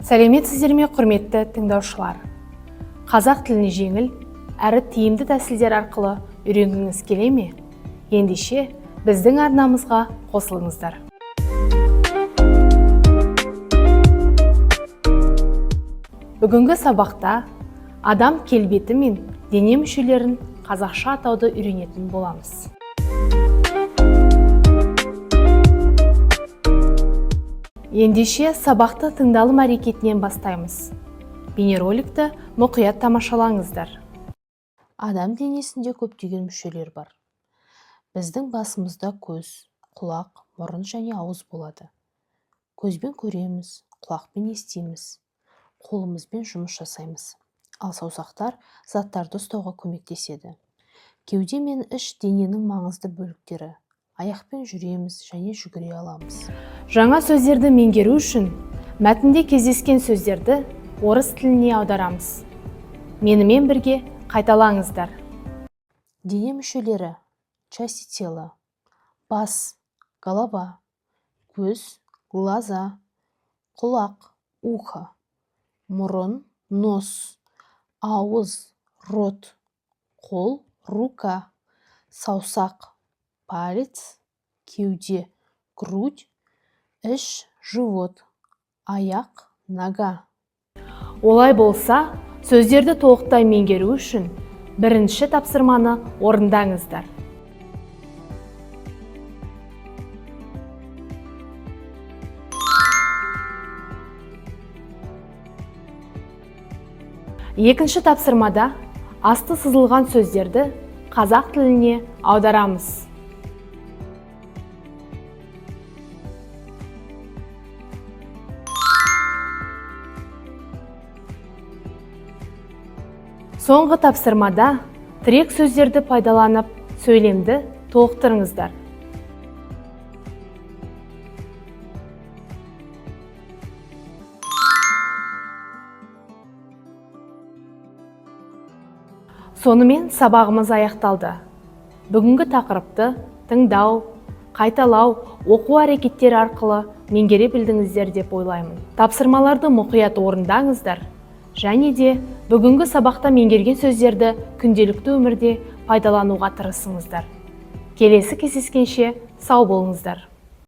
Сәлеметсіздер ме, құрметті тыңдаушылар. Қазақ тілін жеңіл әрі тиімді тәсілдер арқылы үйренгіңіз келе ме? Ендеше біздің арнамызға қосылыңыздар. Бүгінгі сабақта адам келбеті мен дене мүшелерін қазақша атауды үйренетін боламыз. Ендеше сабақты тыңдалым әрекетінен бастаймыз. Бейнероликті мұқият тамашалаңыздар. Адам денесінде көптеген мүшелер бар. Біздің басымызда көз, құлақ, мұрын және ауыз болады. Көзбен көреміз, құлақпен естиміз, қолымызбен жұмыс жасаймыз. Ал саусақтар заттарды ұстауға көмектеседі. Кеуде мен іш дененің маңызды бөліктері. Аяқпен жүреміз және жүгіре аламыз. Жаңа сөздерді меңгеру үшін мәтінде кездескен сөздерді орыс тіліне аударамыз. Менімен бірге қайталаңыздар. Дене мүшелері, части тела: бас, голова, көз, глаза, құлақ, ухо, мұрын, нос, ауыз, рот, қол, рука, саусақ, палец, кеуде, грудь, іш, живот, аяқ, нога. Олай болса, сөздерді толықтай меңгеру үшін бірінші тапсырманы орындаңыздар. Екінші тапсырмада асты сызылған сөздерді қазақ тіліне аударамыз. Соңғы тапсырмада тірек сөздерді пайдаланып сөйлемді толықтырыңыздар. Сонымен сабағымыз аяқталды. Бүгінгі тақырыпты тыңдау, қайталау, оқу әрекеттері арқылы меңгере білдіңіздер деп ойлаймын. Тапсырмаларды мұқият орындаңыздар. Және де бүгінгі сабақта меңгерген сөздерді күнделікті өмірде пайдалануға тырысыңыздар. Келесі кездескенше сау болыңыздар.